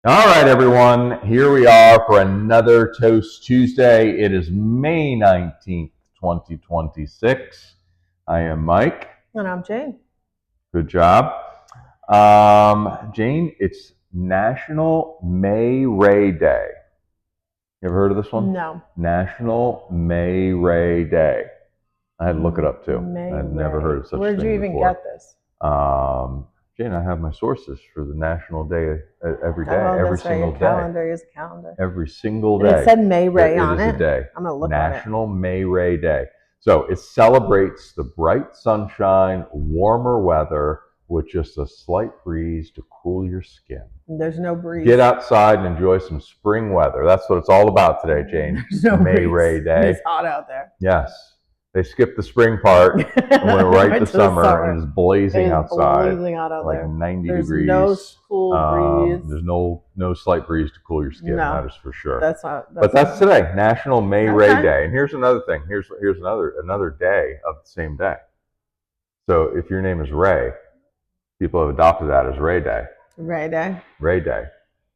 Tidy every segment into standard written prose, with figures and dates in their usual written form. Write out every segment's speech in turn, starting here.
All right, everyone. Here we are for another Toast Tuesday. It is May 19th, 2026. I am Mike. And I'm Jane. Good job. Jane, it's National May Ray Day. You ever heard of this one? No. National May Ray Day. I had to look it up too. May I'd never Ray. heard of such a thing Where'd you even before. get this? Jane, I have my sources for the National Day every day, Oh, every that's right. single Your day. calendar is a calendar. Every single And day. it said May Ray It on is it. a day. I'm gonna look at it. National May Ray Day. So it celebrates the bright sunshine, warmer weather with just a slight breeze to cool your skin. There's no breeze. Get outside and enjoy some spring weather. That's what it's all about today, Jane. There's no May breeze. Ray Day. It's hot out there. Yes. They skipped the spring part and went right to summer, and it's blazing outside. Blazing hot out like there. 90 There's degrees. no cool breeze. There's no slight breeze to cool your skin. No. That is for sure. That's today, National May Ray Okay. Day. And here's another thing. Here's another day of the same day. So if your name is Ray, people have adopted that as Ray Day. Ray Day. Ray Day.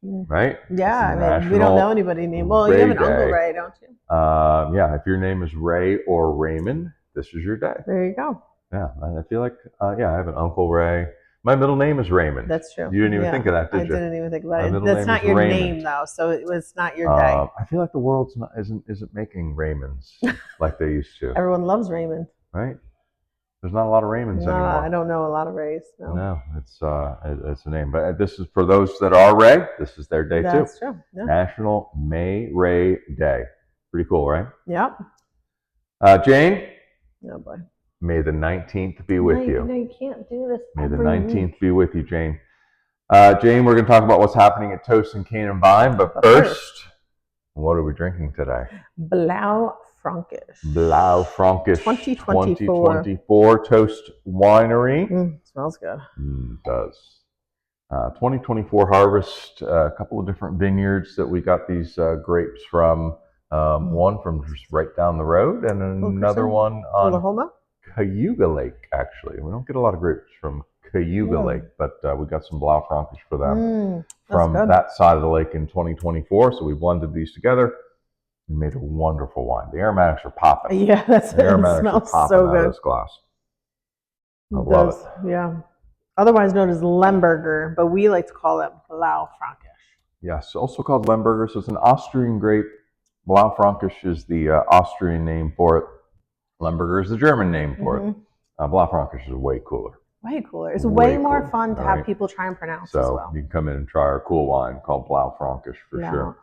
Right? Yeah, I mean, we don't know anybody named. Well, you have an Uncle Ray, don't you? Yeah, if your name is Ray or Raymond, this is your day. There you go. Yeah, I feel like, I have an Uncle Ray. My middle name is Raymond. That's true. You didn't even think of that, did you? I didn't even think about My it. middle That's name not is your Raymond. name, though, so it was not your day. I feel like the world isn't making Raymonds like they used to. Everyone loves Raymond. Right? There's not a lot of Raymonds anymore. I don't know a lot of Rays. No, it's a name. But this is for those that are Ray. This is their day too. That's true. Yeah. National May Ray Day. Pretty cool, right? Yep. Jane. Oh boy. May the 19th be with you. No, you can't do this. May the 19th be with you, Jane. Jane, we're going to talk about what's happening at Toast and Cane and Vine. But first, what are we drinking today? Blaufränkisch. Blaufränkisch 2024 Toast Winery. Smells good. It does. 2024 harvest, a couple of different vineyards that we got these grapes from. One from just right down the road, and another one on Oklahoma? Cayuga Lake, actually. We don't get a lot of grapes from Cayuga Lake, but we got some Blaufränkisch for them from that side of the lake in 2024. So we blended these together and made a wonderful wine. The aromatics are popping. Yeah, that's it. It smells so good. Out of this glass. I love it. Yeah. Otherwise known as Lemberger, but we like to call it Blaufränkisch. Yes, also called Lemberger. So it's an Austrian grape. Blaufränkisch is the Austrian name for it. Lemberger is the German name for it. Blaufränkisch is way cooler. Way cooler. It's way more fun to have people try and pronounce as well. So you can come in and try our cool wine called Blaufränkisch for sure.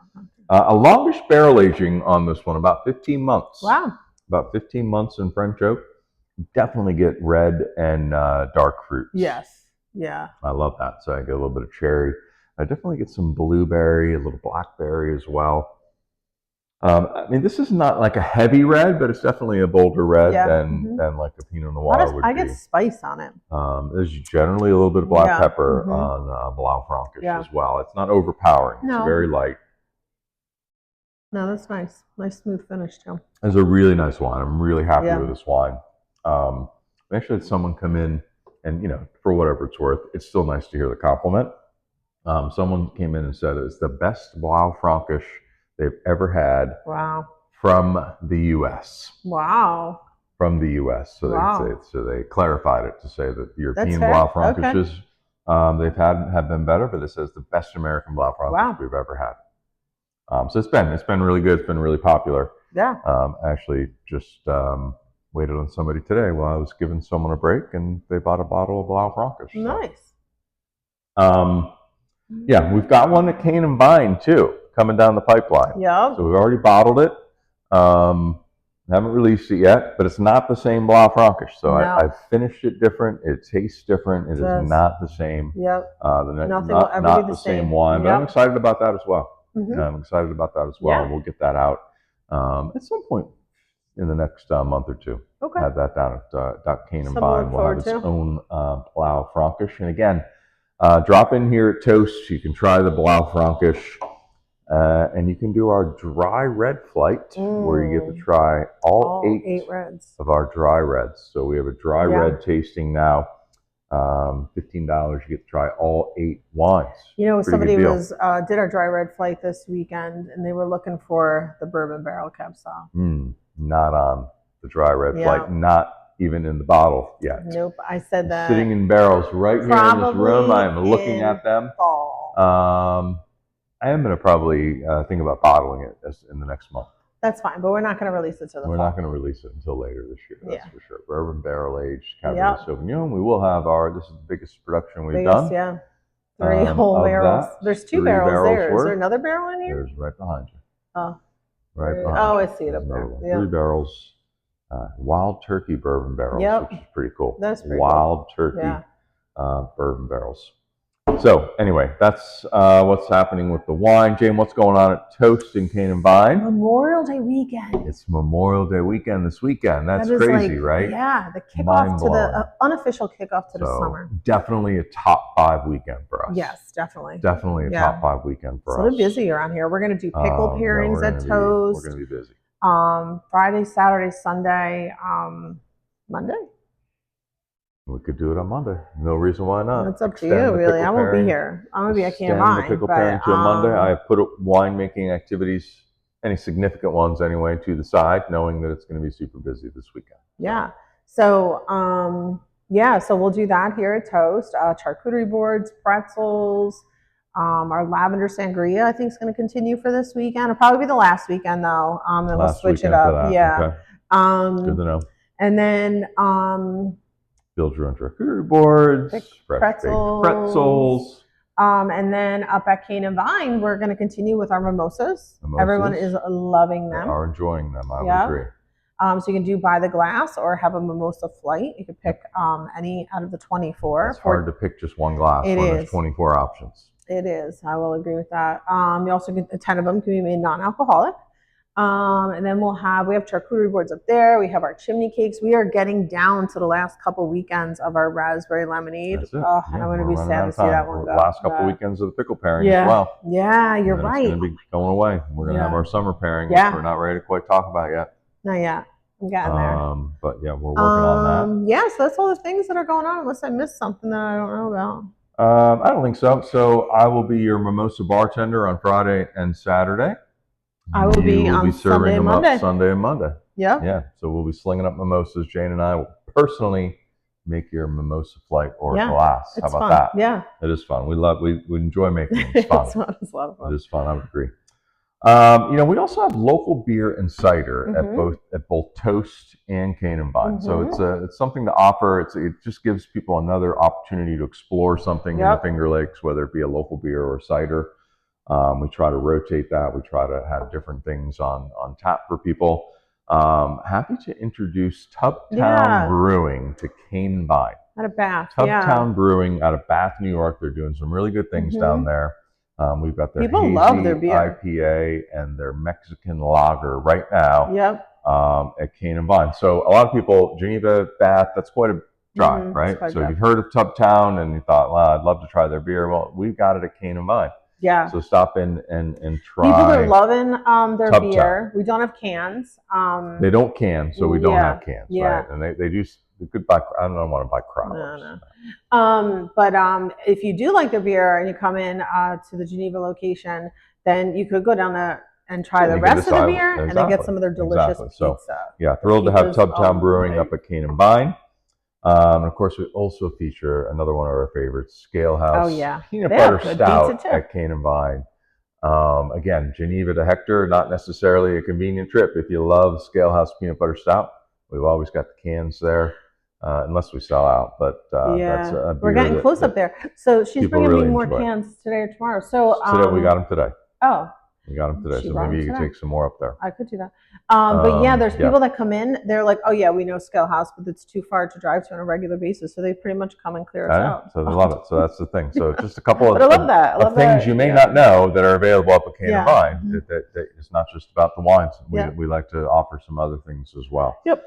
A longish barrel aging on this one, about 15 months. Wow. About 15 months in French oak. Definitely get red and dark fruits. Yes. Yeah. I love that. So I get a little bit of cherry. I definitely get some blueberry, a little blackberry as well. I mean, this is not like a heavy red, but it's definitely a bolder red than like a Pinot Noir would be. I get spice on it. There's generally a little bit of black pepper on Blaufränkisch as well. It's not overpowering. No. It's very light. No, that's nice. Nice smooth finish too. It's a really nice wine. I'm really happy with this wine. We actually had someone come in, and for whatever it's worth, it's still nice to hear the compliment. Someone came in and said it's the best Blaufränkisch they've ever had. Wow. From the U.S. Wow. From the U.S. So they clarified it to say that the European Blaufränkisch have been better, but it says the best American Blaufränkisch we've ever had. So it's been really good. It's been really popular. Yeah. Actually, just waited on somebody today while I was giving someone a break, and they bought a bottle of Blaufränkisch. Nice. Yeah, we've got one at Cane and Vine too, coming down the pipeline. Yeah. So we've already bottled it. Haven't released it yet, but it's not the same Blaufränkisch. So I've finished it different. It tastes different. It is not the same. Yep. Nothing will ever be the same wine. But I'm excited about that as well. I'm excited about that as well. Yeah. We'll get that out at some point in the next month or two. Okay. Have that down at Cane and Vine. We'll have its own Blaufränkisch. And again, drop in here at Toast. You can try the Blaufränkisch. And you can do our dry red flight where you get to try all eight reds of our dry reds. So we have a dry red tasting now. $15, you get to try all 8 wines. You know, Pretty somebody good deal. was did our dry red flight this weekend, and they were looking for the bourbon barrel cab sauv. Not on the dry red Yeah. flight, not even in the bottle yet. Nope, I said that. Sitting in barrels right here in this room. I am looking at them. Fall. I am going to probably think about bottling it in the next month. That's fine, but we're not going to release it till the fall. We're not going to release it until later this year, that's for sure. Bourbon barrel aged Cabernet Yep. Sauvignon. We will have this is the biggest production we've Biggest, done. yeah. 3 whole barrels. That. There's 2 barrels there. Is there another barrel in here? There's right behind you. Oh. Right behind Oh, you. I see it up there. Yeah. 3 barrels. Wild turkey bourbon barrels, which is pretty cool. That's pretty wild cool. turkey bourbon barrels. So anyway, that's what's happening with the wine. Jane, what's going on at Toast in Cane and Vine? Memorial Day weekend. It's Memorial Day weekend this weekend. That's crazy, right? Yeah, the kickoff to the unofficial kickoff to the summer. Definitely a top 5 weekend for us. Yes, definitely. Definitely a top 5 weekend for us. It's a little busy around here. We're going to do pickle pairings at Toast. We're going to be busy. Friday, Saturday, Sunday, Monday. We could do it on Monday. No reason why not. It's up to you, really. I won't be here. I'm going to be at Cane and Vine. The pickle pairing until Monday. I have put winemaking activities, any significant ones anyway, to the side, knowing that it's going to be super busy this weekend. Yeah. So, so we'll do that here at Toast. Charcuterie boards, pretzels. Our lavender sangria, I think, is going to continue for this weekend. It'll probably be the last weekend, though. And we'll switch it up. Yeah. Okay. Good to know. And then build your own charcuterie boards, pretzels. And then up at Cane and Vine, we're going to continue with our mimosas. Everyone is loving them. They are enjoying them. I would agree. So you can do by the glass or have a mimosa flight. You can pick any out of the 24. It's hard to pick just one glass when there's 24 options. It is. I will agree with that. You also get 10 of them can be made non-alcoholic. And then we have charcuterie boards up there. We have our chimney cakes. We are getting down to the last couple weekends of our raspberry lemonade. That's it. And I'm going to be sad to see that one go. Last couple weekends of the pickle pairing as well. Yeah, you're right. It's going to be going away. We're going to have our summer pairing, which we're not ready to quite talk about yet. Not yet. I'm getting there. But yeah, we're working on that. Yeah, so that's all the things that are going on, unless I missed something that I don't know about. I don't think so. So I will be your mimosa bartender on Friday and Saturday. I will be on serving them Monday. up Sunday and Monday. Yeah. Yeah. So we'll be slinging up mimosas. Jane and I will personally make your mimosa flight or glass. How about that? Yeah. It is fun. We enjoy making it. It's fun. It's a lot of fun. It is fun. I would agree. We also have local beer and cider at both Toast and Cane and Vine. So it's something to offer. It just gives people another opportunity to explore something in the Finger Lakes, whether it be a local beer or cider. We try to rotate that. We try to have different things on tap for people. Happy to introduce Tubtown Brewing to Cane and Vine. Out of Bath. Tubtown Brewing out of Bath, New York. They're doing some really good things down there. We've got their People love their beer. IPA and their Mexican lager right now at Cane and Vine. So a lot of people, Geneva, Bath, that's quite a drive, right? So if you've heard of Tubtown and you thought, well, I'd love to try their beer, well, we've got it at Cane and Vine. Yeah. So stop in and try. People are loving their beer. We don't have cans. They don't can, so we don't have cans, right? And they do. You could buy. I don't want to buy crowlers. No. But if you do like the beer and you come in to the Geneva location, then you could go down there and try the rest of the beer and then get some of their delicious pizza. So yeah, thrilled to have Tubtown Brewing up at Cane and Vine. And of course, we also feature another one of our favorites, Scalehouse Peanut Butter Stout at Cane and Vine. Again, Geneva to Hector, not necessarily a convenient trip. If you love Scalehouse Peanut Butter Stout, we've always got the cans there, unless we sell out. But that's a beer we're getting close up there. So she's bringing me more cans today or tomorrow. So today we got them today. Oh. We got them today, so maybe you can take some more up there. I could do that. But yeah, there's people that come in, they're like, oh yeah, we know Scalehouse, but it's too far to drive to on a regular basis. So they pretty much come and clear us out. So they love it. So that's the thing. So just a couple of, I love that. of things you may not know that are available up at Cane and Vine. That it's not just about the wines. We like to offer some other things as well. Yep.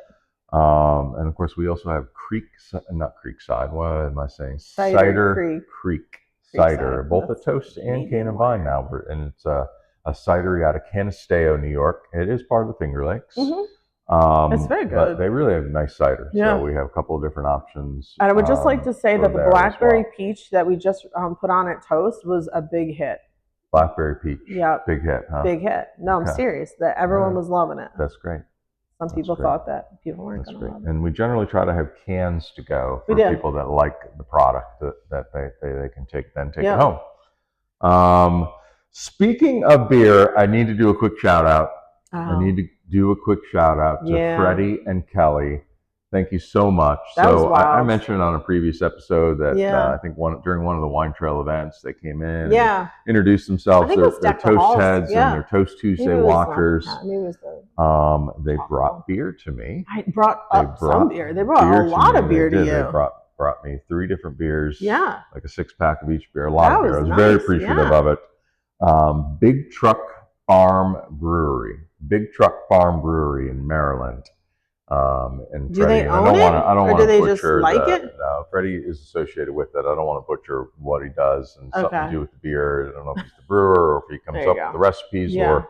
And of course, we also have Creekside. What am I saying? Cider Creek Cider, both at Toast and Cane and Vine now. And it's a cidery out of Canisteo, New York. It is part of the Finger Lakes. It's very good. But they really have nice cider. Yeah. So we have a couple of different options. And I would just like to say that the blackberry peach that we just put on at Toast was a big hit. Blackberry peach. Yeah. Big hit, huh? Big hit. No, I'm serious. That everyone was loving it. That's great. Some people thought that people weren't going to love it. And we generally try to have cans to go for people that like the product that they can take it home. Speaking of beer, I need to do a quick shout out. I need to do a quick shout out to Freddie and Kelly. Thank you so much. I mentioned on a previous episode that I think during one of the Wine Trail events, they came in and introduced themselves. They're Toast Heads and they're Toast Tuesday watchers. They brought beer to me. I brought some beer. They brought a lot of beer to you. They brought me 3 different beers. Yeah. Like a 6-pack of each beer. A lot of beer. I was very appreciative of it. Big Truck Farm Brewery in Maryland. And do Freddie, they own it? I don't want to butcher it. No, Freddie is associated with it. I don't want to butcher what he does and something to do with the beer. I don't know if he's the brewer or if he comes up with the recipes or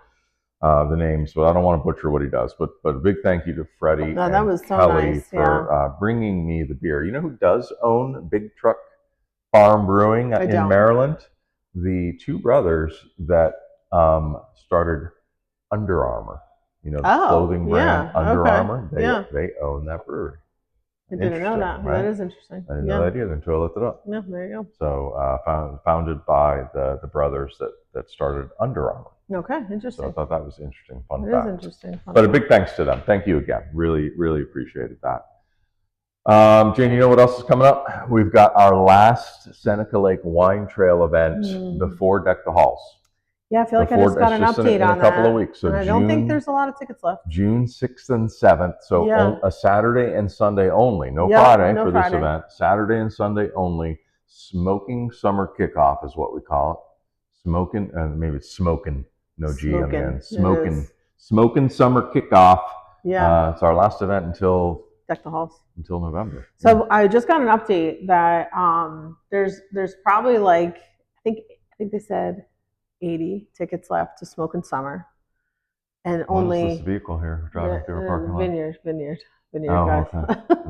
the names, but I don't want to butcher what he does. But a big thank you to Freddie and Kelly for bringing me the beer. You know who does own Big Truck Farm Brewing in Maryland? The 2 brothers that started Under Armour. You know, the clothing brand Under Armour. They own that brewery. I didn't know that. Right? That is interesting. I didn't know that either until I looked it up. Yeah, there you go. So founded by the brothers that started Under Armour. Okay, interesting. So I thought that was interesting. Fun fact. It is interesting. But a big thanks to them. Thank you again. Really, really appreciated that. Jane, you know what else is coming up? We've got our last Seneca Lake Wine Trail event before Deck the Halls. Yeah, I feel like I just got an update on that. In a couple of weeks. So I don't think there's a lot of tickets left. June 6th and 7th. So a Saturday and Sunday only. No Friday for this event. Saturday and Sunday only. Smoking Summer Kickoff is what we call it. Smokin', maybe it's Smokin', no G on the end. Smokin' Summer Kickoff. Yeah. It's our last event until Deck the Halls. Until November. So I just got an update that there's probably like I think they said 80 tickets left to Smokin' Summer, and only this vehicle here driving through a parking lot. Vineyard, guys.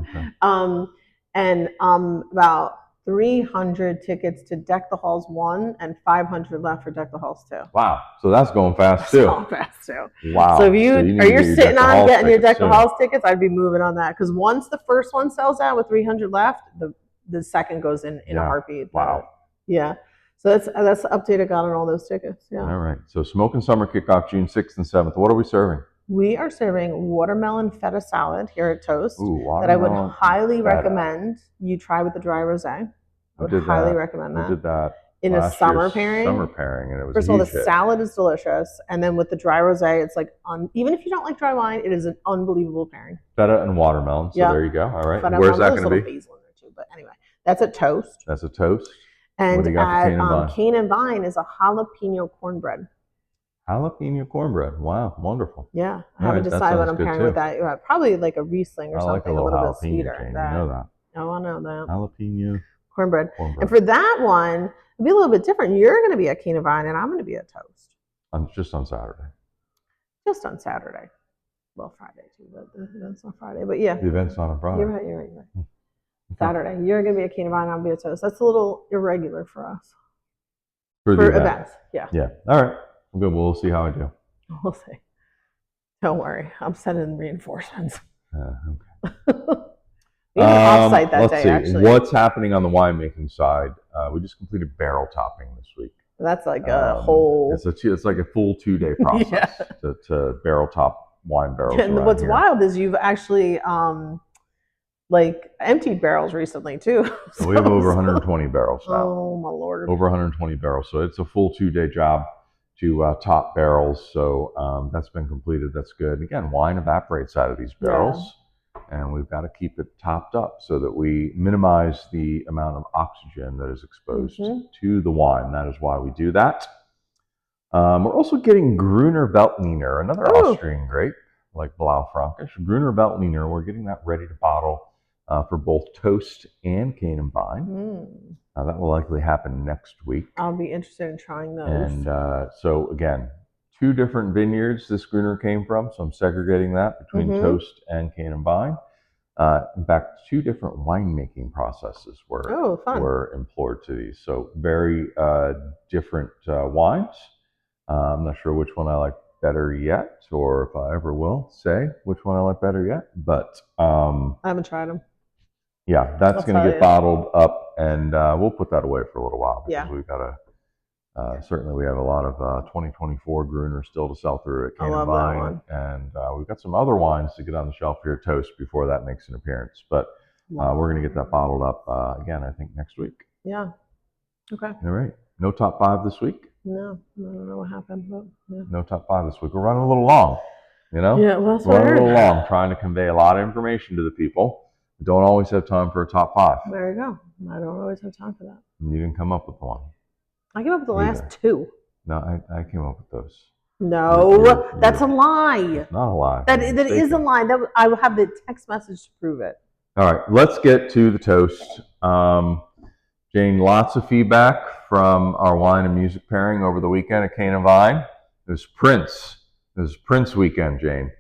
Okay. And about 300 tickets to Deck the Halls 1 and 500 left for Deck the Halls 2. Wow, so that's going fast too. Going fast too. Wow. So if you're sitting on getting your Deck the Halls tickets, I'd be moving on that because once the first one sells out with 300 left, the second goes in a heartbeat. Wow. Yeah. So that's the update I got on all those tickets. Yeah. All right. So Smokin' Summer Kickoff June 6th and 7th. What are we serving? We are serving watermelon feta salad here at Toast that I would highly recommend you try with the dry rosé. I would highly recommend that. We did that in a summer pairing. And it was first of all, the salad is delicious, and then with the dry rosé, it's like even if you don't like dry wine, it is an unbelievable pairing. Feta and watermelon. So there you go. All right. Where's that going to be? Basil in there too, but anyway, that's at Toast. That's a Toast. And at Cane and Vine is a jalapeno cornbread. Jalapeno cornbread. Wow, wonderful. Yeah, I haven't decided what I'm pairing with that. Probably like a Riesling or something, a little bit sweeter. You know that. Oh, I know that. Jalapeno cornbread. And for that one, it'll be a little bit different. You're going to be at Cane and Vine, and I'm going to be at Toast. Just on Saturday. Just on Saturday. Well, Friday too, but the event's on Friday. But yeah. The event's not on Friday. You're right. Okay. Saturday. You're going to be at Cane and Vine, I'll be at Toast. That's a little irregular for us. For events. Yeah. Yeah. All right. Good. We'll see how I do. We'll see. Don't worry. I'm sending reinforcements. Okay. We have an offsite that day, actually. What's happening on the winemaking side? We just completed barrel topping this week. That's like a whole... It's like a full 2-day process to barrel top wine barrels. And what's wild is you've actually... like emptied barrels recently too. So we have over 120 barrels now. Oh my Lord. Over 120 barrels. So it's a full 2-day job to top barrels. So that's been completed. That's good. Again, wine evaporates out of these barrels and we've got to keep it topped up so that we minimize the amount of oxygen that is exposed to the wine. That is why we do that. We're also getting Gruner Veltliner, another Austrian grape like Blaufränkisch. Gruner Veltliner, we're getting that ready to bottle for both Toast and Cane and Vine. That will likely happen next week. I'll be interested in trying those. And so again, 2 different vineyards this Gruner came from, so I'm segregating that between Toast and Cane and Vine. In fact, 2 different winemaking processes were employed to these. So very different wines. I'm not sure which one I like better yet, or if I ever will say which one I like better yet. But I haven't tried them. Yeah, that's going to get bottled up, and we'll put that away for a little while because we've got to. Certainly, we have a lot of 2024 Gruner still to sell through at Cane and Vine, and we've got some other wines to get on the shelf here at Toast before that makes an appearance. But we're going to get that bottled up again, I think, next week. Yeah. Okay. All right. No top 5 this week? No, I don't know what happened. But yeah. No top 5 this week. We're running a little long, you know? Yeah, well, that's we're running a little long, trying to convey a lot of information to the people. We don't always have time for a top 5. There you go. I don't always have time for that. And you didn't come up with one. I came up with the last 2. No, I came up with those. No, that's a lie. It's not a lie. That is a lie. I will have the text message to prove it. All right, let's get to the toast. Jane, lots of feedback from our wine and music pairing over the weekend at Cane and Vine. It was Prince. It was Prince weekend, Jane.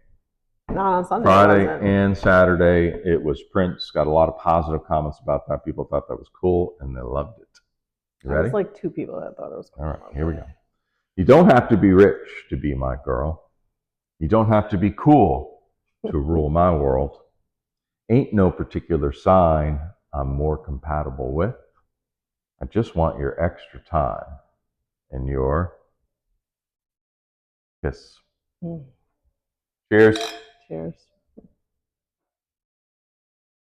Not on Sunday. Friday and Saturday, it was Prince. Got a lot of positive comments about that. People thought that was cool, and they loved it. You ready? There's like 2 people that thought it was cool. All right, here we go. You don't have to be rich to be my girl. You don't have to be cool to rule my world. Ain't no particular sign I'm more compatible with. I just want your extra time and your kiss. Cheers. Cheers.